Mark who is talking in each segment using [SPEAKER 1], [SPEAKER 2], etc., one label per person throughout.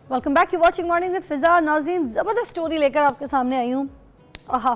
[SPEAKER 1] Welcome back, you watching morning with Fiza. नाज़रीन, ज़बरदस्त story लेकर आपके सामने आई हूँ। आहा,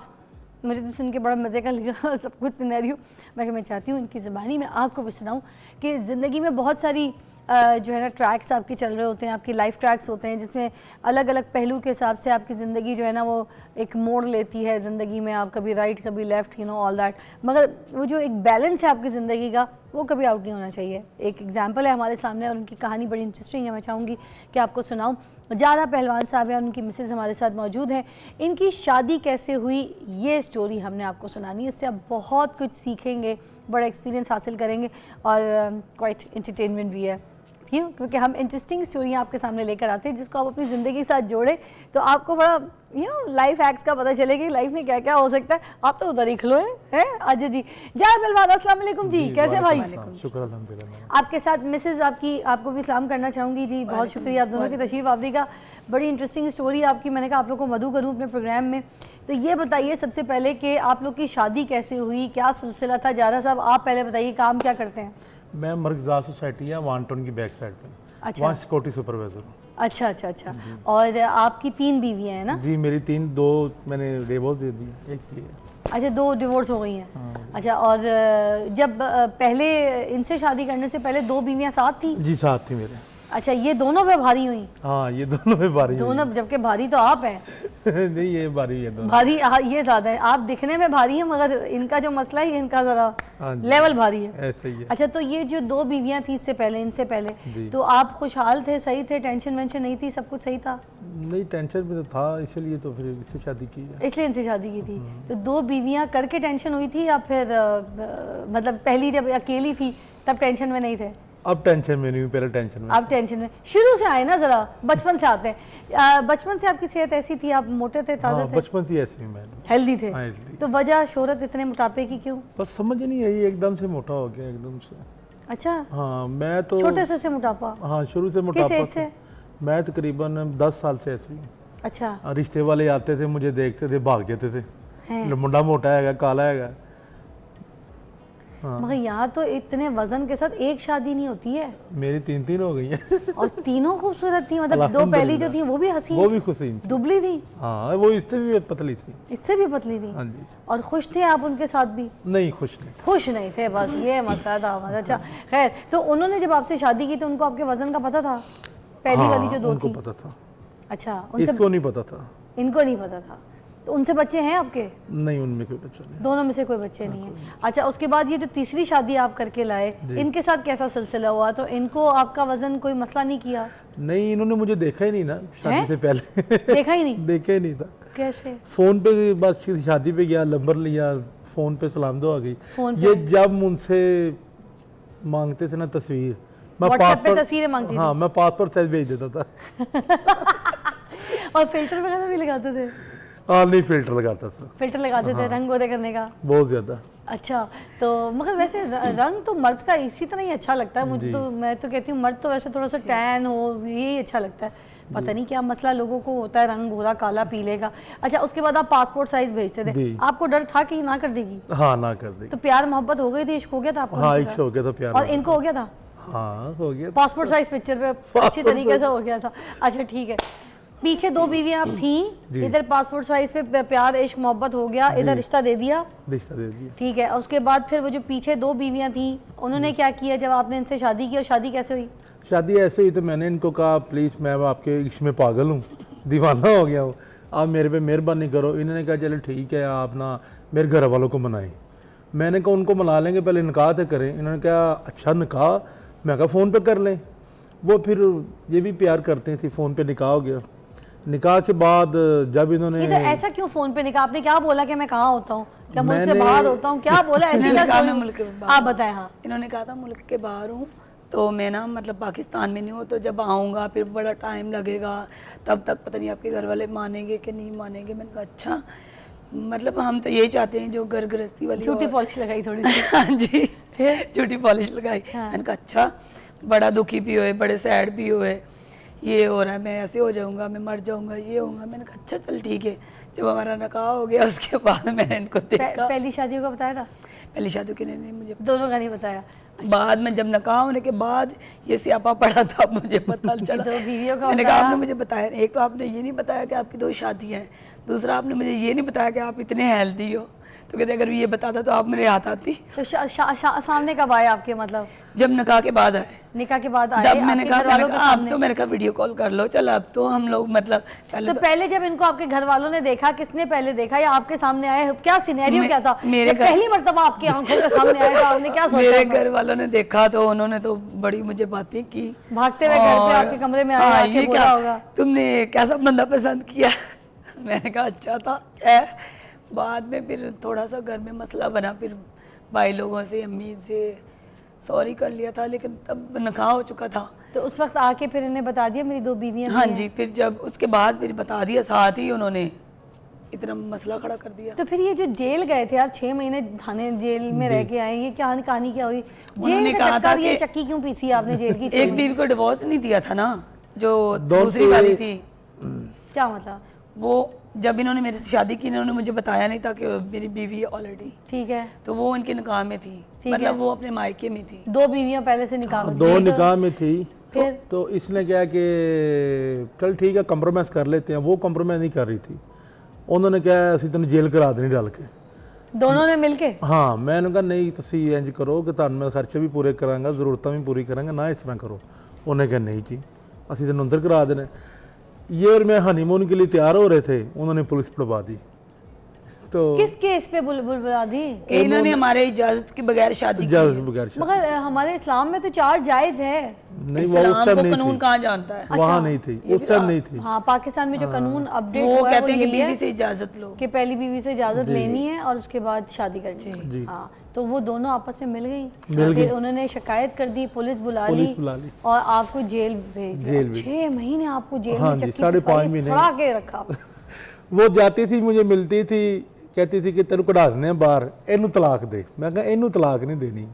[SPEAKER 1] मुझे तो सुन के बड़ा मज़े का लगा सब कुछ सिनेरियो। मैं चाहती हूँ इनकी ज़बानी में आपको भी सुनाऊँ कि ज़िंदगी में बहुत सारी जो है ना ट्रैक्स आपके चल रहे होते हैं, आपकी लाइफ ट्रैक्स होते हैं जिसमें अलग अलग पहलू के हिसाब से आपकी ज़िंदगी जो है ना वो एक मोड़ लेती है ज़िंदगी में। आप कभी राइट कभी left, you know all that, मगर वो जो एक बैलेंस है आपकी ज़िंदगी का वो कभी आउट नहीं होना चाहिए। एक एग्जांपल है हमारे सामने और उनकी कहानी बड़ी इंटरेस्टिंग है। मैं चाहूँगी कि आपको सुनाऊँ। ज़ारा पहलवान साहब हैं और उनकी मिसेज़ हमारे साथ मौजूद हैं। इनकी शादी कैसे हुई ये स्टोरी हमने आपको सुनानी है। इससे आप बहुत कुछ सीखेंगे, बड़ा एक्सपीरियंस हासिल करेंगे और क्वाइट एंटरटेनमेंट भी है। क्यों? क्योंकि हम इंटरेस्टिंग स्टोरियाँ आपके सामने लेकर आते हैं जिसको आप अपनी ज़िंदगी के साथ जोड़ें तो आपको बड़ा लाइफ हैक्स का पता चले कि लाइफ में क्या क्या हो सकता है। आप तो उधर ही खलो है अच्छा जी। ज़ारा पहलवान, अस्सलाम वालेकुम जी, कैसे भाई?
[SPEAKER 2] शुक्र अल्हम्दुलिल्लाह।
[SPEAKER 1] आपके साथ मिसेज़ आपको भी सलाम करना चाहूँगी जी। बहुत शुक्रिया आप दोनों की तशरीफ़ आवरी का। बड़ी इंटरेस्टिंग स्टोरी आपकी, मैंने कहा आप लोग को मदऊ करूँ अपने प्रोग्राम में। तो ये बताइए सबसे पहले कि आप लोग की शादी कैसे हुई, क्या सिलसिला था? ज़ारा साहब आप पहले बताइए, काम क्या करते हैं?
[SPEAKER 2] मैं मरकज़ा सोसाइटी है वानटन की बैक साइड पे।
[SPEAKER 1] अच्छा,
[SPEAKER 2] वहाँ सिक्योरिटी सुपरवाइजर हूँ।
[SPEAKER 1] अच्छा। और आपकी 3 बीवियाँ हैं ना?
[SPEAKER 2] जी मेरी 3, 2 मैंने डिवोर्स दे दी, एक ही है।
[SPEAKER 1] अच्छा, 2 डिवोर्स हो गई हैं।
[SPEAKER 2] हाँ।
[SPEAKER 1] अच्छा, और जब पहले इनसे शादी करने से पहले 2 बीवियाँ साथ थी?
[SPEAKER 2] जी साथ थी मेरे।
[SPEAKER 1] अच्छा, ये दोनों पे भारी हुई?
[SPEAKER 2] हाँ ये दोनों में भारी
[SPEAKER 1] दोनों, जबकि भारी तो आप हैं।
[SPEAKER 2] नहीं ये भारी है दोनों।
[SPEAKER 1] भारी हाँ, ये ज़्यादा है। आप दिखने में भारी हैं मगर इनका जो मसला है इनका ज़रा लेवल भारी है।
[SPEAKER 2] ऐसा ही है।
[SPEAKER 1] अच्छा, तो ये जो 2 बीवियाँ थी इससे पहले, इनसे पहले, तो आप खुशहाल थे, सही थे, टेंशन वेंशन नहीं थी, सब कुछ सही था?
[SPEAKER 2] नहीं टेंशन में तो था, इसलिए तो फिर इससे शादी की है।
[SPEAKER 1] इसलिए इनसे शादी की थी। तो 2 बीवियाँ करके टेंशन हुई थी या फिर मतलब पहली जब अकेली थी तब टेंशन में नहीं थे?
[SPEAKER 2] अब टेंशन में नहीं हूँ, पहले टेंशन में।
[SPEAKER 1] आप टेंशन में शुरू से आए ना, ज़रा बचपन से आते हैं। बचपन से आपकी सेहत ऐसी थी, आप मोटे थे, ताज़ा
[SPEAKER 2] हाँ,
[SPEAKER 1] थे?
[SPEAKER 2] बचपन से ऐसे ही मैं
[SPEAKER 1] हेल्दी थे?
[SPEAKER 2] healthy।
[SPEAKER 1] तो वजह शोहरत इतने मोटापे की क्यों?
[SPEAKER 2] बस समझ ही नहीं आई, एकदम से मोटा हो गया एकदम से।
[SPEAKER 1] अच्छा,
[SPEAKER 2] हाँ मैं तो
[SPEAKER 1] छोटे से मोटापा?
[SPEAKER 2] हाँ शुरू से
[SPEAKER 1] किस
[SPEAKER 2] मोटापा
[SPEAKER 1] एज से?
[SPEAKER 2] मैं तकरीबन 10 साल से ऐसे ही।
[SPEAKER 1] अच्छा,
[SPEAKER 2] रिश्ते वाले आते थे, मुझे देखते थे, भाग जाते थे,
[SPEAKER 1] हैं।
[SPEAKER 2] मुंडा मोटा है, काला है। हाँ।
[SPEAKER 1] मगर यहाँ तो इतने वजन के साथ एक शादी नहीं होती है।
[SPEAKER 2] मेरी 3 हो गई हैं।
[SPEAKER 1] और तीनों खूबसूरत थी, मतलब 2 पहली जो थी वो भी हसीन,
[SPEAKER 2] वो भी खुशी थी,
[SPEAKER 1] दुबली थी?
[SPEAKER 2] हाँ वो इससे भी पतली थी।
[SPEAKER 1] इससे भी पतली थी?
[SPEAKER 2] हाँ जी।
[SPEAKER 1] और खुश थे आप उनके साथ भी?
[SPEAKER 2] नहीं खुश नहीं।
[SPEAKER 1] खुश नहीं थे, बस ये मसला था हमारा। अच्छा खैर, तो उन्होंने जब आपसे शादी की तो उनको आपके वजन का पता था? पहली वाली जो 2
[SPEAKER 2] उनको
[SPEAKER 1] थी?
[SPEAKER 2] पता था।
[SPEAKER 1] अच्छा,
[SPEAKER 2] इसको नहीं पता था।
[SPEAKER 1] इनको नहीं पता था। तो उनसे बच्चे हैं आपके?
[SPEAKER 2] नहीं उनमें कोई बच्चा नहीं।
[SPEAKER 1] दोनों में से कोई बच्चे नहीं है। अच्छा, उसके बाद ये जो तीसरी शादी आप करके लाए, इनके साथ कैसा सिलसिला हुआ? तो इनको आपका वजन कोई मसला नहीं किया?
[SPEAKER 2] नहीं इन्होंने मुझे देखा ही नहीं ना शादी से पहले।
[SPEAKER 1] देखा ही नहीं?
[SPEAKER 2] देखा ही नहीं था।
[SPEAKER 1] कैसे?
[SPEAKER 2] फोन पे बस शादी पे गया, नंबर लिया, फोन पे सलाम दो आ गई।
[SPEAKER 1] ये
[SPEAKER 2] जब मुझसे मांगते थे ना तस्वीर, मैं
[SPEAKER 1] पासपोर्ट तस्वीरें मांगती
[SPEAKER 2] हाँ मैं पासपोर्ट साइज भेज देता था।
[SPEAKER 1] और फिल्टर वगैरह भी लगाते थे?
[SPEAKER 2] हाँ नहीं फिल्टर लगाता था।
[SPEAKER 1] फिल्टर लगाते थे रंग गोरे करने का?
[SPEAKER 2] बहुत ज्यादा।
[SPEAKER 1] अच्छा, तो मगर वैसे रंग तो मर्द का इसी तरह ही अच्छा लगता है मुझे। तो मैं तो कहती हूँ मर्द तो वैसे थोड़ा सा टैन हो, यही अच्छा लगता है। पता नहीं क्या मसला लोगों को होता है रंग गोरा काला पीले का। अच्छा, उसके बाद आप पासपोर्ट साइज भेजते थे, आपको डर था कि ना कर देगी?
[SPEAKER 2] हाँ ना कर देगी।
[SPEAKER 1] तो प्यार मोहब्बत हो गई थी, इश्क हो गया था आपको?
[SPEAKER 2] हाँ इश्क हो गया था, प्यार।
[SPEAKER 1] और इनको हो गया था?
[SPEAKER 2] हाँ हो गया।
[SPEAKER 1] पासपोर्ट साइज पिक्चर पे अच्छी तरीके से हो गया था। अच्छा ठीक है, पीछे 2 बीवियां आप थी, इधर पासपोर्ट साइज पे प्यार इश्क मोहब्बत हो गया, इधर रिश्ता दे दिया?
[SPEAKER 2] रिश्ता दे दिया।
[SPEAKER 1] ठीक है, उसके बाद फिर वो जो पीछे 2 बीवियां थी उन्होंने क्या किया जब आपने इनसे शादी की? और शादी कैसे हुई?
[SPEAKER 2] शादी ऐसे हुई तो मैंने इनको कहा प्लीज़ मैं आपके इश्क में पागल हूँ, दीवाना हो गया हूँ, आप मेरे पे मेहरबानी करो। इन्होंने कहा चलो ठीक है, आप ना मेरे घर वालों को मनाएं। मैंने कहा उनको मना लेंगे, पहले निकाह तो करें। इन्होंने कहा अच्छा निकाह? मैं कहा फ़ोन पे कर लें। वो फिर ये भी प्यार करते थे, फ़ोन पे निकाह हो गया। निकाह के बाद जब इन्होंने
[SPEAKER 1] तो ऐसा क्यों फ़ोन पे निकाह? आपने क्या बोला कि मैं कहाँ होता हूँ, क्या मुल्क से बाहर होता हूँ, क्या बोला? ऐसी आप बताएं। हाँ
[SPEAKER 3] इन्होंने कहा था मुल्क के बाहर हूँ, तो मैं ना मतलब पाकिस्तान में नहीं हूँ, तो जब आऊँगा फिर बड़ा टाइम लगेगा, तब तक पता नहीं आपके घर वाले मानेंगे कि नहीं मानेंगे। मैंने कहा अच्छा, मतलब हम तो यही चाहते हैं जो घर गृहस्थी वाली।
[SPEAKER 1] झूठी पॉलिश लगाई थोड़ी सी?
[SPEAKER 3] हाँ जी,
[SPEAKER 1] फिर
[SPEAKER 3] झूठी पॉलिश लगाई। मैंने कहा अच्छा, बड़ा दुखी भी हुए, बड़े सैड भी हुए, ये हो रहा है, मैं ऐसे हो जाऊंगा, मैं मर जाऊंगा, ये होगा। मैंने कहा अच्छा चल ठीक है। जब हमारा निकाह हो गया उसके बाद मैंने इनको देखा।
[SPEAKER 1] पहली शादियों का बताया था?
[SPEAKER 3] पहली शादी की नहीं मुझे
[SPEAKER 1] दोनों का नहीं बताया?
[SPEAKER 3] बाद में जब निकाह होने के बाद ये स्यापा पड़ा था, मुझे पता चला।
[SPEAKER 1] दो बीवियों का
[SPEAKER 3] मैंने कहा
[SPEAKER 1] होता
[SPEAKER 3] आपने मुझे बताया, एक तो आपने ये नहीं बताया कि आपकी 2 शादियाँ हैं, दूसरा आपने मुझे ये नहीं बताया कि आप इतने हेल्दी हो। तो कहते अगर ये बताता तो आप मेरे हाथ आती।
[SPEAKER 1] तो सामने कब आए आपके, मतलब
[SPEAKER 3] जब निकाह के बाद आए,
[SPEAKER 1] निकाह के बाद आए
[SPEAKER 3] तब मैंने
[SPEAKER 1] आपके
[SPEAKER 3] कहा
[SPEAKER 1] घरवालों के
[SPEAKER 3] आप
[SPEAKER 1] सामने?
[SPEAKER 3] तो मैंने कहा वीडियो कॉल कर लो, चल अब तो हम लोग मतलब
[SPEAKER 1] तो पहले जब इनको आपके घर वालों ने देखा, किसने पहले देखा या आपके सामने आए, क्या सिनेरियो क्या था?
[SPEAKER 3] मेरे
[SPEAKER 1] जब पहली मर्तबा आपकी आंखों के सामने आया तो आपने क्या सोचा?
[SPEAKER 3] मेरे घर वालों ने देखा तो उन्होंने तो बड़ी मुझे बातें की,
[SPEAKER 1] भागते हुए घर पे आपके कमरे में आए,
[SPEAKER 3] हाँ,
[SPEAKER 1] आके
[SPEAKER 3] ये
[SPEAKER 1] बोला
[SPEAKER 3] क्या
[SPEAKER 1] होगा
[SPEAKER 3] तुमने कैसा बंदा पसंद किया। मैंने कहा अच्छा था क्या। बाद में फिर थोड़ा सा घर में मसला बना, फिर भाई लोगों से अम्मी से सॉरी कर लिया था, लेकिन तब निकाह हो चुका था।
[SPEAKER 1] तो उस वक्त आके फिर इन्हें बता दिया मेरी 2 बीवियां
[SPEAKER 3] हाँ
[SPEAKER 1] भी हैं?
[SPEAKER 3] जी, फिर जब उसके बाद फिर बता दिया, साथ ही उन्होंने इतना मसला खड़ा कर दिया।
[SPEAKER 1] तो फिर ये जो जेल गए थे आप, 6 महीने थाने जेल में रह के आए, ये क्या कहानी क्या हुई?
[SPEAKER 3] उन्होंने
[SPEAKER 1] जेल का
[SPEAKER 3] कहा था
[SPEAKER 1] चक्कर, ये
[SPEAKER 3] कि-
[SPEAKER 1] चक्की क्यों पीसी आपने जेल की?
[SPEAKER 3] एक बीवी को डिवोर्स नहीं दिया था ना, जो
[SPEAKER 2] दो
[SPEAKER 3] दूसरी
[SPEAKER 2] से-
[SPEAKER 3] वाली थी,
[SPEAKER 1] क्या मतलब?
[SPEAKER 3] वो जब इन्होंने मेरे से शादी की, इन्होंने मुझे बताया नहीं था कि मेरी बीवी है ऑलरेडी,
[SPEAKER 1] ठीक है,
[SPEAKER 3] तो वो इनके निकाह में थी,
[SPEAKER 1] ठीक
[SPEAKER 3] मतलब
[SPEAKER 1] है।
[SPEAKER 3] वो अपने मायके में थी।
[SPEAKER 1] 2 बीवियां पहले से निकाह में
[SPEAKER 2] 2
[SPEAKER 1] थी, तो
[SPEAKER 2] निकाह में थी।
[SPEAKER 1] फिर?
[SPEAKER 2] तो इसने क्या कि चल ठीक है कंप्रोमाइज़ कर लेते हैं, वो कंप्रोमाइज़ नहीं कर रही थी। उन्होंने क्या ਅਸੀਂ ਤੈਨੂੰ ਜੇਲ੍ਹ ਕਰਾ ਦੇਣੀ ਡਲ ਕੇ।
[SPEAKER 1] दोनों ने मिलके?
[SPEAKER 2] ਹਾਂ ਮੈਂ ਉਹਨੂੰ ਕਿਹਾ ਨਹੀਂ ਤੁਸੀਂ ਇੰਜ ਕਰੋ ਕਿ ਤੁਹਾਨੂੰ ਮੈਂ ਖਰਚੇ ਵੀ ਪੂਰੇ ਕਰਾਂਗਾ, ਜ਼ਰੂਰਤਾਂ ਵੀ ਪੂਰੀ ਕਰਾਂਗਾ, ਨਾ ਇਸ ਤਰ੍ਹਾਂ ਕਰੋ। ਉਹਨੇ कहा नहीं जी ਅਸੀਂ ਤੈਨੂੰ अंदर करा देना। ये और मैं हनीमून के लिए तैयार हो रहे थे, उन्होंने पुलिस पकड़वा दी। तो
[SPEAKER 1] किस केस पे बुला दी?
[SPEAKER 3] कि इन्होंने हमारे इजाजत के बगैर शादी की
[SPEAKER 2] इजाजत
[SPEAKER 3] है।
[SPEAKER 2] बगैर शादी।
[SPEAKER 1] मगर हमारे इस्लाम में तो 4 जायज है।
[SPEAKER 2] नहीं वो उस
[SPEAKER 3] इस्लाम
[SPEAKER 2] टाइम
[SPEAKER 3] को
[SPEAKER 2] नहीं
[SPEAKER 3] कानून
[SPEAKER 2] थी,
[SPEAKER 3] कहाँ जानता है।
[SPEAKER 2] वहाँ नहीं थी, उस टाइम नहीं थी।
[SPEAKER 1] हाँ, पाकिस्तान में जो कानून अपडेट
[SPEAKER 3] वो
[SPEAKER 1] हुआ है
[SPEAKER 3] कहते हैं कि
[SPEAKER 1] यही है
[SPEAKER 3] बीवी से इजाजत लो।
[SPEAKER 1] कि पहली बीवी से इजाजत लेनी है और उसके बाद शादी करनी है।
[SPEAKER 2] जी।
[SPEAKER 1] हाँ, तो वो दोनों आपस में मिल गई,
[SPEAKER 2] मिल
[SPEAKER 1] फिर
[SPEAKER 2] गई।
[SPEAKER 1] उन्होंने शिकायत कर दी, पुलिस बुला
[SPEAKER 2] पुलिस बुला ली।
[SPEAKER 1] और आपको जेल भेज दिया।
[SPEAKER 2] जेल भेज
[SPEAKER 1] 6 महीने आपको जेल
[SPEAKER 2] हाँ
[SPEAKER 1] में
[SPEAKER 2] जी,
[SPEAKER 1] चक्की
[SPEAKER 2] 5.5
[SPEAKER 1] पिसवाई,
[SPEAKER 2] महीने।
[SPEAKER 1] सड़ा के रखा।
[SPEAKER 2] वो जाती थी मुझे मिलती थी, कहती थी कि तेन कढ़ा देने बाहर, इनू तलाक दे। मैं कहा इनू तलाक नहीं देनी,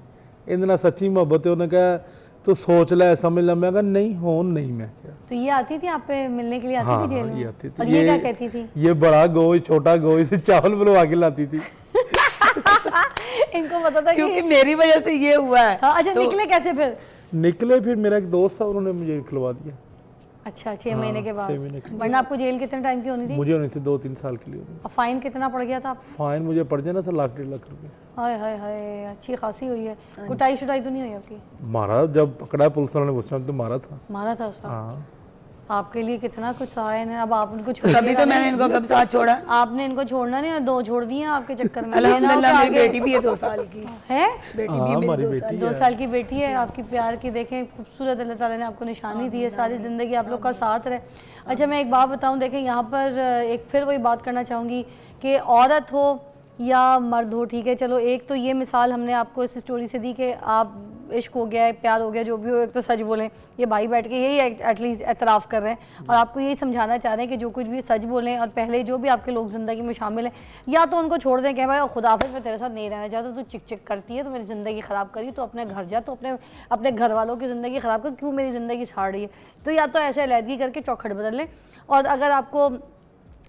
[SPEAKER 2] इहदे नाल सच्ची मोहब्बत है। उन्हें कहा तू सोच ले समझ ले। मैं कहा नहीं होन नहीं। मैं क्या
[SPEAKER 1] तो ये आती थी आप पे मिलने के लिए, आती
[SPEAKER 2] हाँ
[SPEAKER 1] थी जेल
[SPEAKER 2] हाँ, ये
[SPEAKER 1] में?
[SPEAKER 2] आती थी।
[SPEAKER 1] और ये क्या कहती थी?
[SPEAKER 2] ये बड़ा गोई छोटा गोई से चावल बनवा के लाती थी।
[SPEAKER 1] इनको पता था
[SPEAKER 3] क्योंकि
[SPEAKER 1] कि
[SPEAKER 3] मेरी वजह से ये हुआ है।
[SPEAKER 1] हाँ, अच्छा निकले कैसे फिर?
[SPEAKER 2] निकले फिर मेरा एक दोस्त था, उन्होंने मुझे खिलवा दिया।
[SPEAKER 1] अच्छा, 6 महीने के बाद।
[SPEAKER 2] 6 महीने के
[SPEAKER 1] वरना आपको जेल कितने टाइम की होनी थी?
[SPEAKER 2] मुझे होनी थी 2-3 साल के लिए।
[SPEAKER 1] और फाइन कितना पड़ गया था आप?
[SPEAKER 2] फाइन मुझे पड़ जाना था 1.5 लाख रुपए।
[SPEAKER 1] हाय हाय हाय, अच्छी खासी हुई है। कुटाई शुटाई तो नहीं हुई आपकी?
[SPEAKER 2] मारा, जब पकड़ा पुलिस वालों ने उस टाइम तो मारा था।
[SPEAKER 1] मारा था उसका?
[SPEAKER 2] हाँ
[SPEAKER 1] आपके लिए कितना कुछ सहाय है। अब आप उनको
[SPEAKER 3] तभी
[SPEAKER 1] छोड़िएगा
[SPEAKER 3] तो मैंने
[SPEAKER 1] नहीं।
[SPEAKER 3] इनको कब साथ छोड़ा।
[SPEAKER 1] आपने इनको छोड़ना नहीं, 2 छोड़ दिए हैं आपके चक्कर में। ये ना हो कि
[SPEAKER 3] अल्हम्दुलिल्लाह मेरी
[SPEAKER 1] आगे
[SPEAKER 3] बेटी भी है 2 साल की।
[SPEAKER 1] है,
[SPEAKER 3] बेटी
[SPEAKER 2] हाँ,
[SPEAKER 3] भी है
[SPEAKER 2] हमारी
[SPEAKER 3] मेरी 2
[SPEAKER 2] बेटी
[SPEAKER 3] साल की।
[SPEAKER 1] 2 साल की बेटी है आपकी, प्यार की। देखें खूबसूरत, अल्लाह ताला ने आपको निशानी दी है, सारी ज़िंदगी आप लोग का साथ रहे। अच्छा, मैं एक बात बताऊं, देखें यहाँ पर एक फिर वही बात करना चाहूँगी कि औरत हो या मर्द हो, ठीक है, चलो एक तो ये मिसाल हमने आपको इस स्टोरी से दी कि आप इश्क हो गया है, प्यार हो गया, जो भी हो, एक तो सच बोलें। ये भाई बैठ के यही एटलीस्ट एतराफ़ कर रहे हैं और आपको यही समझाना चाह रहे हैं कि जो कुछ भी सच बोलें, और पहले जो भी आपके लोग ज़िंदगी में शामिल हैं, या तो उनको छोड़ दें कि भाई खुदाफिज़ मैं तेरे साथ नहीं रहना चाहता, तू चिक चिक करती है, तो मेरी ज़िंदगी ख़राब करी, तो अपने घर जा, तो अपने घर वालों की ज़िंदगी ख़राब कर, क्यों मेरी ज़िंदगी छाड़ रही है। तो या तो ऐसे अलहदगी करके चौखट बदल लें, और अगर आपको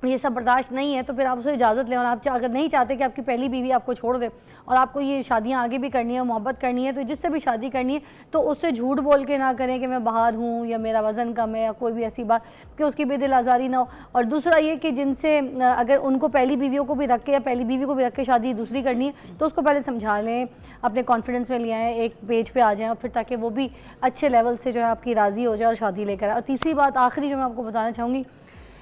[SPEAKER 1] ये सब बर्दाश्त नहीं है तो फिर आप उससे इजाज़त लें। और आप अगर नहीं चाहते कि आपकी पहली बीवी आपको छोड़ दे और आपको ये शादियां आगे भी करनी है, मोहब्बत करनी है, तो जिससे भी शादी करनी है तो उससे झूठ बोल के ना करें कि मैं बाहर हूँ या मेरा वज़न कम है या कोई भी ऐसी बात कि उसकी भी दिल आज़ारी ना हो। और दूसरा ये कि जिनसे अगर उनको पहली बीवियों को भी रख के या पहली बीवी को भी रख के शादी दूसरी करनी है तो उसको पहले समझा लें, अपने कॉन्फिडेंस में ले आएँ, एक पेज पे आ जाएँ, और फिर ताकि वो भी अच्छे लेवल से जो है आपकी राज़ी हो जाए और शादी लेकर आए। और तीसरी बात आखिरी जो मैं आपको बताना चाहूँगी,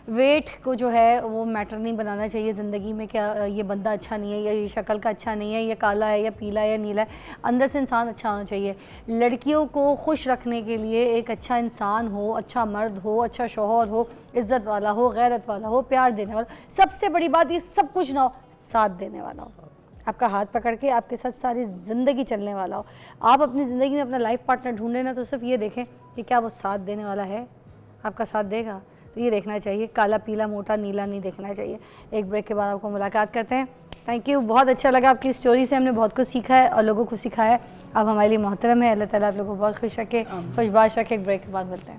[SPEAKER 1] वेट को जो है वो मैटर नहीं बनाना चाहिए ज़िंदगी में। क्या ये बंदा अच्छा नहीं है, या ये शक्ल का अच्छा नहीं है, ये काला है या पीला है या नीला है, अंदर से इंसान अच्छा होना चाहिए। लड़कियों को खुश रखने के लिए एक अच्छा इंसान हो, अच्छा मर्द हो, अच्छा शौहर हो, इज़्ज़त वाला हो, गैरत वाला हो, प्यार देने वाला। सबसे बड़ी बात ये सब कुछ ना हो, साथ देने वाला हो, आपका हाथ पकड़ के आपके साथ सारी ज़िंदगी चलने वाला हो। आप अपनी ज़िंदगी में अपना लाइफ पार्टनर ढूंढें ना, तो सिर्फ ये देखें कि क्या वो साथ देने वाला है, आपका साथ देगा, तो ये देखना चाहिए। काला पीला मोटा नीला नहीं देखना चाहिए। एक ब्रेक के बाद आपको मुलाकात करते हैं। थैंक यू, बहुत अच्छा लगा आपकी स्टोरी से, हमने बहुत कुछ सीखा है और लोगों को सिखाया है। अब हमारे लिए मोहतरम है। अल्लाह ताला आप लोगों को बहुत खुश रखे, खुशबाश रखे। एक ब्रेक के बाद मिलते हैं।